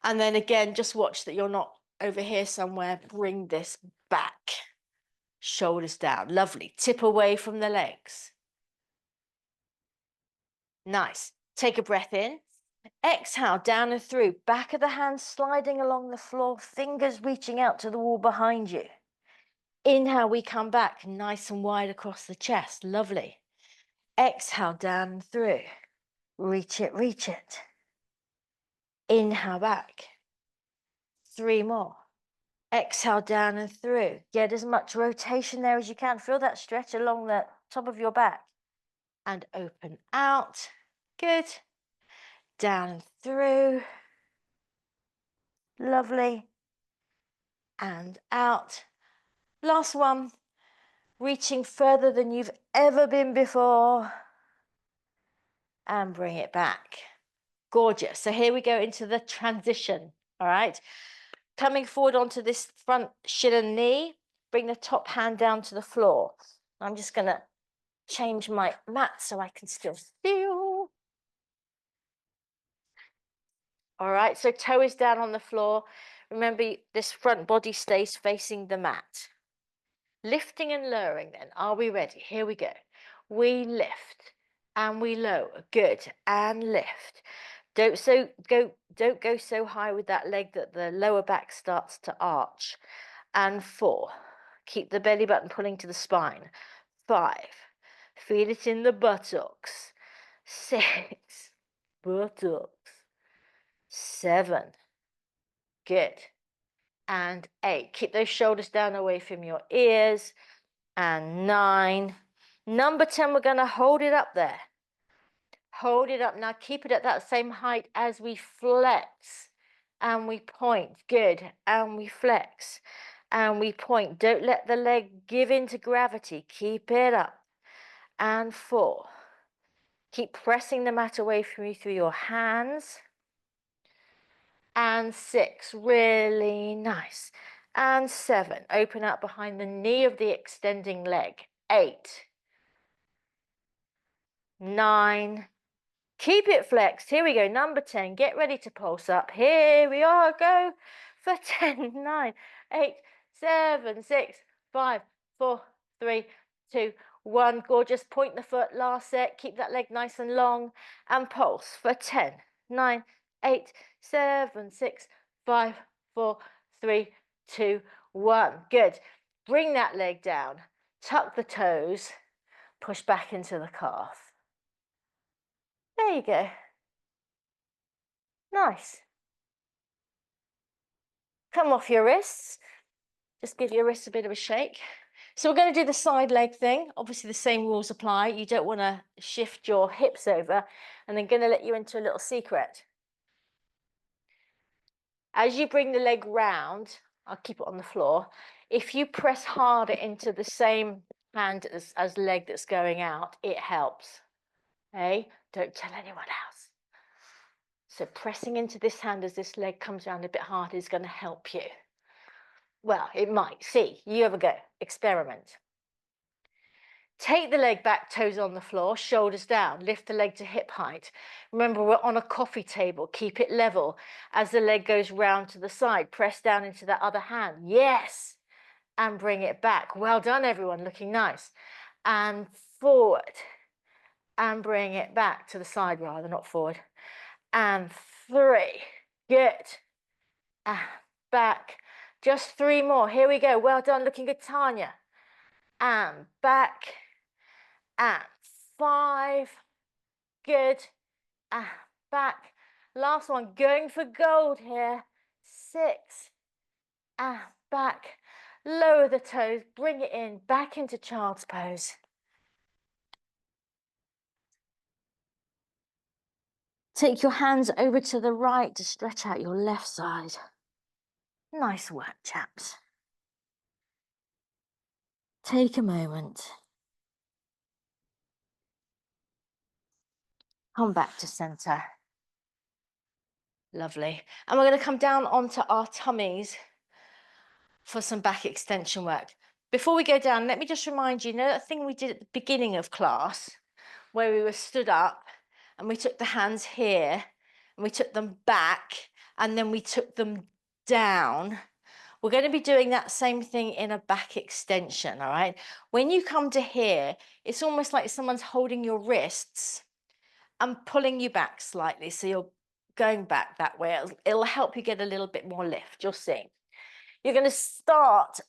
And then again, just watch that you're not over here somewhere. Bring this back. Shoulders down. Lovely. Tip away from the legs. Nice. Take a breath in. Exhale, down and through. Back of the hands sliding along the floor. Fingers reaching out to the wall behind you. Inhale, we come back nice and wide across the chest. Lovely. Exhale, down and through. Reach it, reach it. Inhale back. 3 more. Exhale down and through. Get as much rotation there as you can. Feel that stretch along the top of your back. And open out. Good. Down and through. Lovely. And out. Last one. Reaching further than you've ever been before. And bring it back. Gorgeous. So here we go into the transition. All right. Coming forward onto this front shin and knee. Bring the top hand down to the floor. I'm just going to change my mat so I can still feel. All right, so toe is down on the floor. Remember, this front body stays facing the mat. Lifting and lowering then. Are we ready? Here we go. We lift and we lower. Good. And lift. Don't go so high with that leg that the lower back starts to arch. And 4. Keep the belly button pulling to the spine. 5. Feel it in the buttocks. 6. Buttocks. 7. Good. And 8. Keep those shoulders down away from your ears. And 9. Number 10, we're going to hold it up there. Hold it up. Now keep it at that same height as we flex and we point. Good. And we flex and we point. Don't let the leg give in to gravity. Keep it up. And 4. Keep pressing the mat away from you through your hands. And 6. Really nice. And 7. Open out behind the knee of the extending leg. 8. 9. Keep it flexed. Here we go. Number 10. Get ready to pulse up. Here we are. Go for 10, 9, 8, 7, 6, 5, 4, 3, 2, 1. Gorgeous. Point the foot. Last set. Keep that leg nice and long. And pulse for 10, 9, 8, 7, 6, 5, 4, 3, 2, 1. Good. Bring that leg down. Tuck the toes. Push back into the calf. There you go. Nice. Come off your wrists. Just give your wrists a bit of a shake. So we're going to do the side leg thing. Obviously, the same rules apply. You don't want to shift your hips over. And then going to let you into a little secret. As you bring the leg round, I'll keep it on the floor. If you press harder into the same hand as leg that's going out, it helps. Okay? Don't tell anyone else. So pressing into this hand as this leg comes around a bit harder is going to help you. Well, it might. See, you have a go. Experiment. Take the leg back, toes on the floor, shoulders down. Lift the leg to hip height. Remember, we're on a coffee table. Keep it level. As the leg goes round to the side, press down into that other hand. Yes. And bring it back. Well done, everyone. Looking nice. And forward. And bring it back to the side rather, not forward. And 3. Good. And back. Just 3 more. Here we go. Well done. Looking good, Tanya. And back. And 5. Good. And back. Last one. Going for gold here. 6. And back. Lower the toes. Bring it in. Back into child's pose. Take your hands over to the right to stretch out your left side. Nice work, chaps. Take a moment. Come back to center. Lovely. And we're going to come down onto our tummies for some back extension work. Before we go down, let me just remind you, that thing we did at the beginning of class where we were stood up and we took the hands here and we took them back and then we took them down. We're going to be doing that same thing in a back extension, all right? When you come to here, it's almost like someone's holding your wrists and pulling you back slightly. So you're going back that way. It'll help you get a little bit more lift, you'll see. You're going to start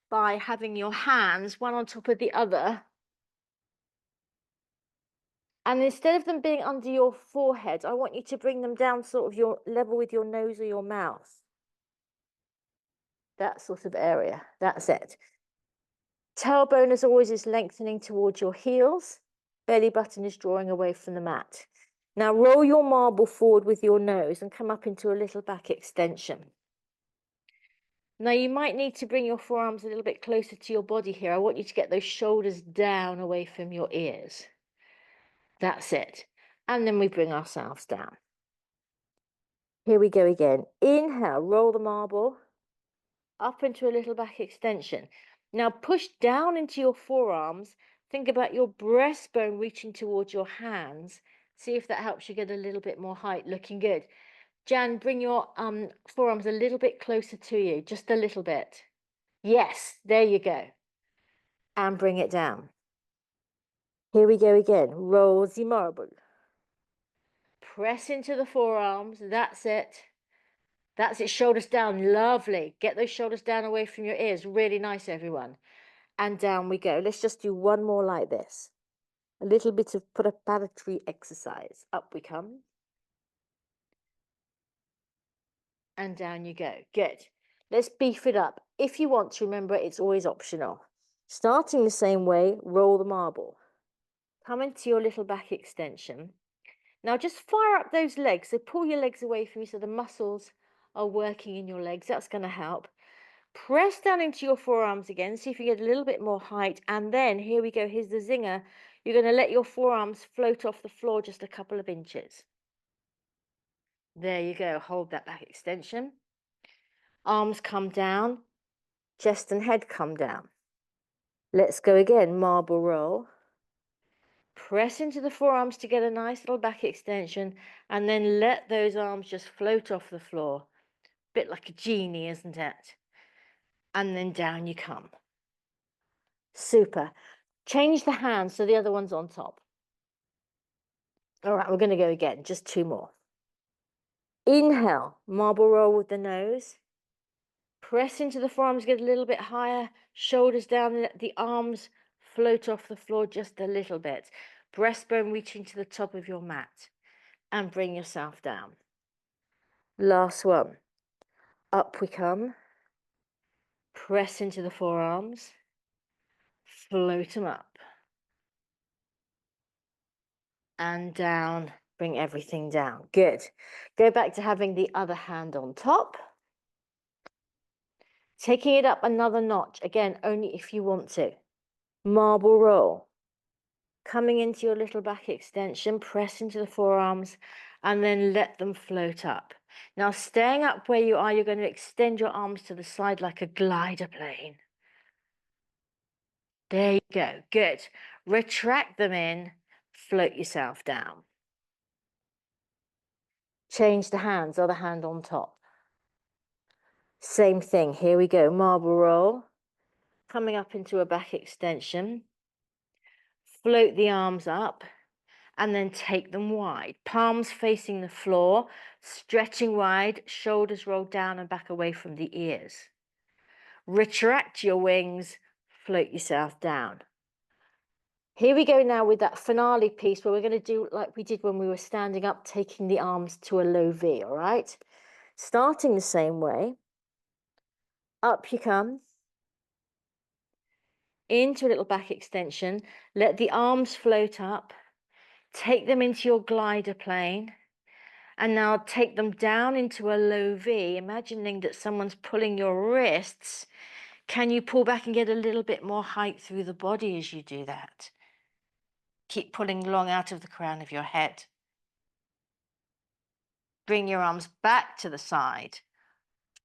by having your hands one on top of the other. And instead of them being under your forehead, I want you to bring them down sort of your level with your nose or your mouth. That sort of area. That's it. Tailbone, as always, is lengthening towards your heels. Belly button is drawing away from the mat. Now roll your marble forward with your nose and come up into a little back extension. Now you might need to bring your forearms a little bit closer to your body here. I want you to get those shoulders down away from your ears. That's it. And then we bring ourselves down. Here we go again. Inhale, roll the marble up into a little back extension. Now push down into your forearms. Think about your breastbone reaching towards your hands. See if that helps you get a little bit more height. Looking good. Jan, bring your forearms a little bit closer to you, just a little bit. Yes, there you go. And bring it down. Here we go again. Roll the marble. Press into the forearms. That's it. That's it. Shoulders down. Lovely. Get those shoulders down away from your ears. Really nice, everyone. And down we go. Let's just do one more like this. A little bit of preparatory exercise. Up we come. And down you go. Good. Let's beef it up. If you want to, remember, it's always optional. Starting the same way, roll the marble. Come into your little back extension. Now just fire up those legs. So pull your legs away from you so the muscles are working in your legs. That's going to help. Press down into your forearms again. See if you get a little bit more height. And then here we go. Here's the zinger. You're going to let your forearms float off the floor just a couple of inches. There you go. Hold that back extension. Arms come down. Chest and head come down. Let's go again. Marble roll. Press into the forearms to get a nice little back extension. And then let those arms just float off the floor. Bit like a genie, isn't it? And then down you come. Super. Change the hands so the other one's on top. All right, we're going to go again. Just 2 more. Inhale, marble roll with the nose. Press into the forearms, get a little bit higher. Shoulders down, let the arms float off the floor just a little bit. Breastbone reaching to the top of your mat. And bring yourself down. Last one. Up we come. Press into the forearms. Float them up. And down. Bring everything down. Good. Go back to having the other hand on top. Taking it up another notch. Again, only if you want to. Marble roll. Coming into your little back extension. Press into the forearms. And then let them float up. Now, staying up where you are, you're going to extend your arms to the side like a glider plane. There you go. Good. Retract them in. Float yourself down. Change the hands, other hand on top. Same thing. Here we go. Marble roll. Coming up into a back extension. Float the arms up and then take them wide. Palms facing the floor, stretching wide, shoulders rolled down and back away from the ears. Retract your wings, float yourself down. Here we go now with that finale piece where we're going to do like we did when we were standing up, taking the arms to a low V, all right? Starting the same way. Up you come. Into a little back extension. Let the arms float up. Take them into your glider plane. And now take them down into a low V, imagining that someone's pulling your wrists. Can you pull back and get a little bit more height through the body as you do that? Keep pulling long out of the crown of your head. Bring your arms back to the side.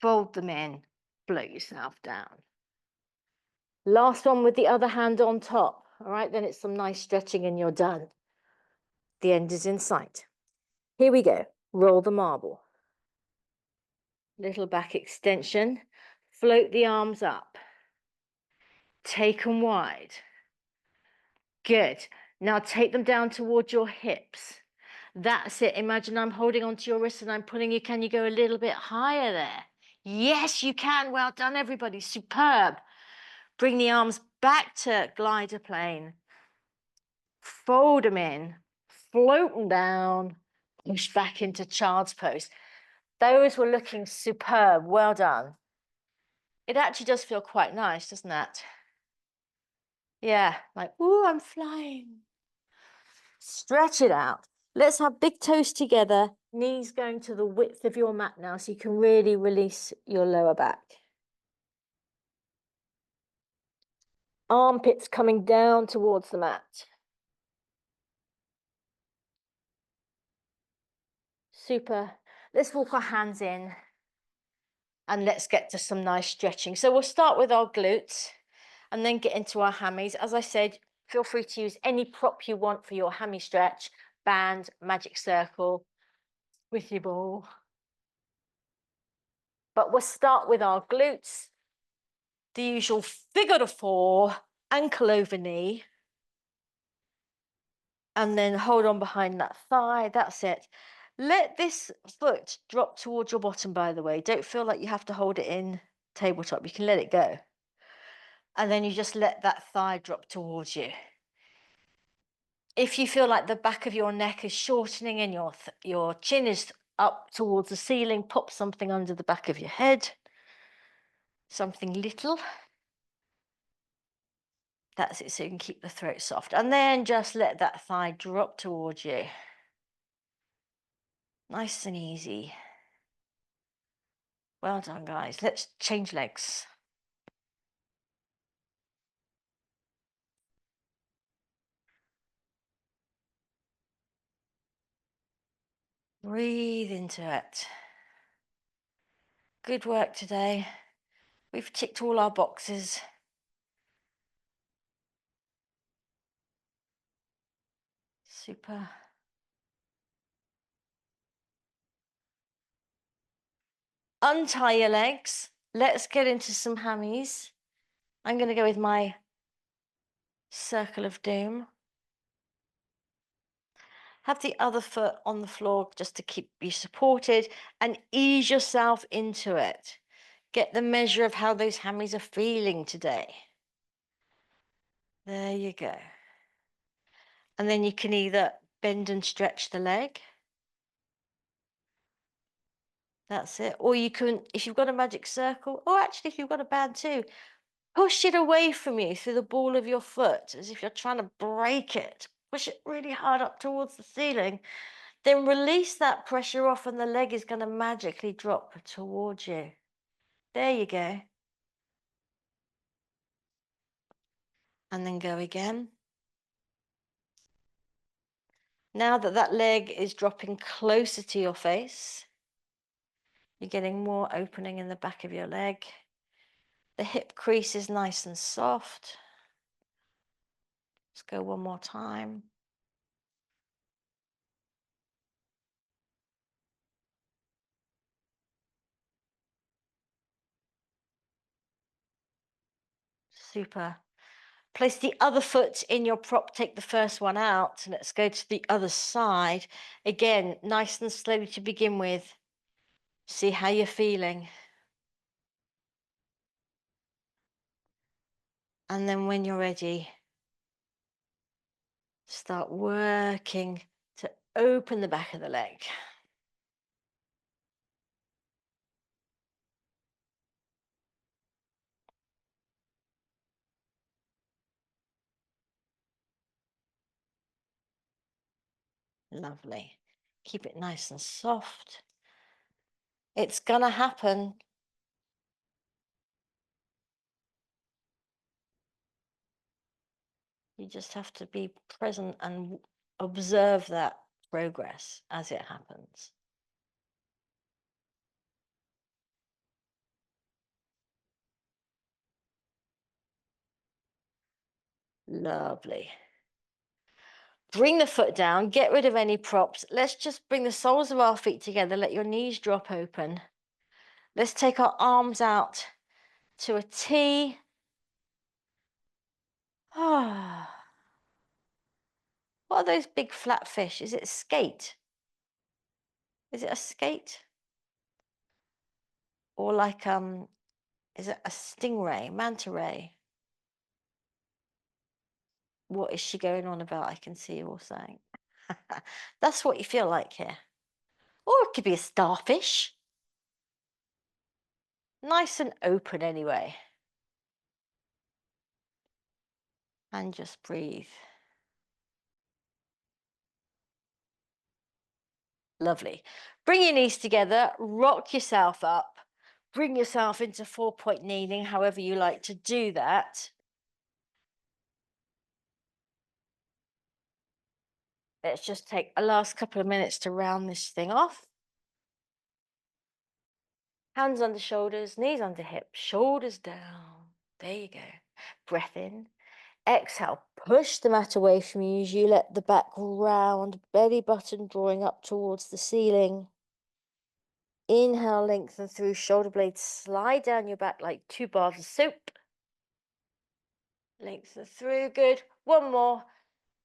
Fold them in. Float yourself down. Last one with the other hand on top. All right, then it's some nice stretching and you're done. The end is in sight. Here we go. Roll the marble. Little back extension. Float the arms up. Take them wide. Good. Now take them down towards your hips. That's it. Imagine I'm holding onto your wrist and I'm pulling you. Can you go a little bit higher there? Yes, you can. Well done, everybody. Superb. Bring the arms back to glider plane. Fold them in. Float them down. Push back into child's pose. Those were looking superb. Well done. It actually does feel quite nice, doesn't it? Yeah, like, ooh, I'm flying. Stretch it out. Let's have big toes together, knees going to the width of your mat now so you can really release your lower back. Armpits coming down towards the mat. Super. Let's walk our hands in and let's get to some nice stretching. So we'll start with our glutes and then get into our hammies. As I said, feel free to use any prop you want for your hammy stretch. Band, magic circle, with your ball. But we'll start with our glutes. The usual figure of 4, ankle over knee. And then hold on behind that thigh. That's it. Let this foot drop towards your bottom, by the way. Don't feel like you have to hold it in tabletop. You can let it go. And then you just let that thigh drop towards you. If you feel like the back of your neck is shortening and your chin is up towards the ceiling, pop something under the back of your head. Something little. That's it, so you can keep the throat soft. And then just let that thigh drop towards you. Nice and easy. Well done, guys. Let's change legs. Breathe into it. Good work today. We've ticked all our boxes. Super. Untie your legs. Let's get into some hammies. I'm going to go with my circle of doom. Have the other foot on the floor just to keep you supported and ease yourself into it. Get the measure of how those hammies are feeling today. There you go. And then you can either bend and stretch the leg. That's it. Or you can, if you've got a magic circle, or actually if you've got a band too, push it away from you through the ball of your foot as if you're trying to break it. Push it really hard up towards the ceiling. Then release that pressure off and the leg is going to magically drop towards you. There you go. And then go again. Now that that leg is dropping closer to your face, you're getting more opening in the back of your leg. The hip crease is nice and soft. Let's go one more time. Super. Place the other foot in your prop, take the first one out, and let's go to the other side. Again, nice and slowly to begin with. See how you're feeling. And then when you're ready, start working to open the back of the leg. Lovely. Keep it nice and soft. It's gonna happen. You just have to be present and observe that progress as it happens. Lovely. Bring the foot down, get rid of any props. Let's just bring the soles of our feet together. Let your knees drop open. Let's take our arms out to a T. Ah. What are those big flat fish? Is it a skate? Is it a skate? Or like is it a stingray, manta ray? What is she going on about? I can see you all saying. That's what you feel like here. Or it could be a starfish. Nice and open anyway. And just breathe. Lovely. Bring your knees together, rock yourself up, bring yourself into 4-point kneeling, however you like to do that. Let's just take a last couple of minutes to round this thing off. Hands under shoulders, knees under hips, shoulders down. There you go. Breath in. Exhale, push the mat away from you as you let the back round, belly button drawing up towards the ceiling. Inhale, lengthen through, shoulder blades slide down your back like 2 bars of soap. Lengthen through, good. One more.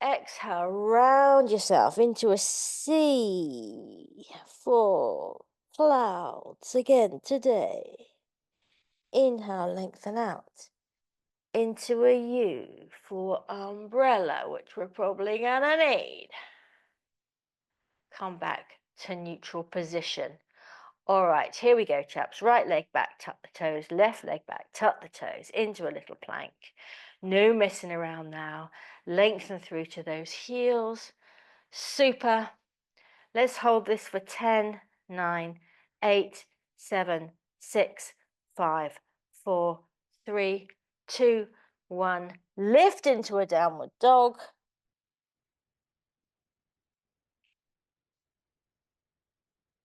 Exhale, round yourself into a C for clouds again today. Inhale, lengthen out into a U for umbrella, which we're probably gonna need. Come back to neutral position. All right, here we go, chaps. Right leg back, tuck the toes. Left leg back, tuck the toes into a little plank. No messing around now. Lengthen through to those heels. Super. Let's hold this for 10, 9, 8, 7, 6, 5, 4, 3, 2, 1. Lift into a downward dog.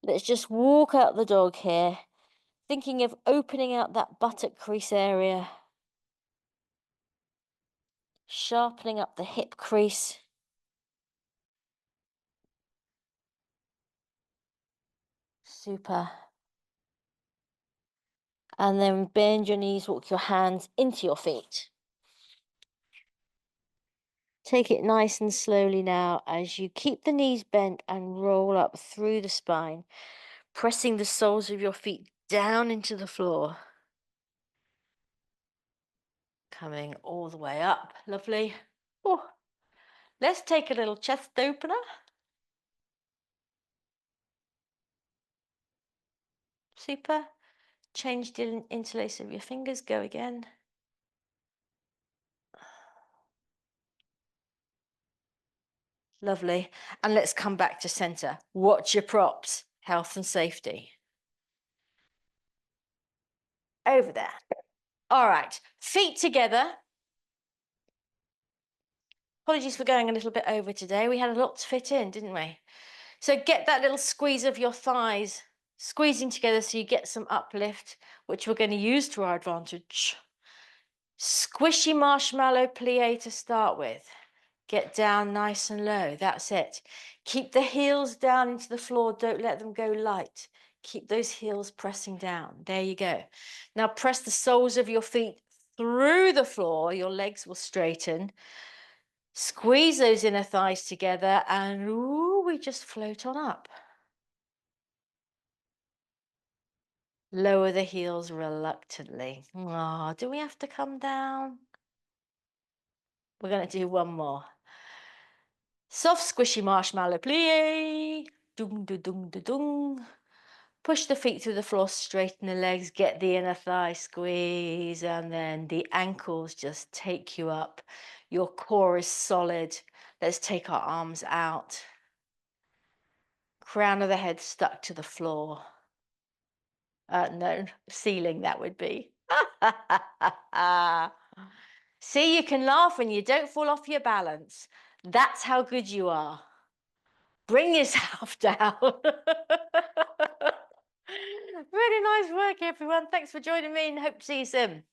Let's just walk out the dog here, thinking of opening out that buttock crease area, sharpening up the hip crease. Super. And then bend your knees, walk your hands into your feet. Take it nice and slowly now as you keep the knees bent and roll up through the spine, pressing the soles of your feet down into the floor. Coming all the way up. Lovely. Oh, let's take a little chest opener. Super. Change the interlace of your fingers. Go again. Lovely. And let's come back to center. Watch your props. Health and safety. Over there. All right. Feet together. Apologies for going a little bit over today. We had a lot to fit in, didn't we? So get that little squeeze of your thighs squeezing together so you get some uplift, which we're going to use to our advantage. Squishy marshmallow plie to start with. Get down nice and low. That's it. Keep the heels down into the floor. Don't let them go light. Keep those heels pressing down. There you go. Now press the soles of your feet through the floor. Your legs will straighten. Squeeze those inner thighs together and ooh, we just float on up. Lower the heels reluctantly. Oh, do we have to come down? We're going to do one more. Soft, squishy marshmallow plie. Dung, dung, dung, dung, dung. Push the feet through the floor, straighten the legs, get the inner thigh squeeze, and then the ankles just take you up. Your core is solid. Let's take our arms out. Crown of the head stuck to the floor. No, ceiling that would be. See, you can laugh when you don't fall off your balance. That's how good you are. Bring yourself down. Really nice work, everyone. Thanks for joining me and hope to see you soon.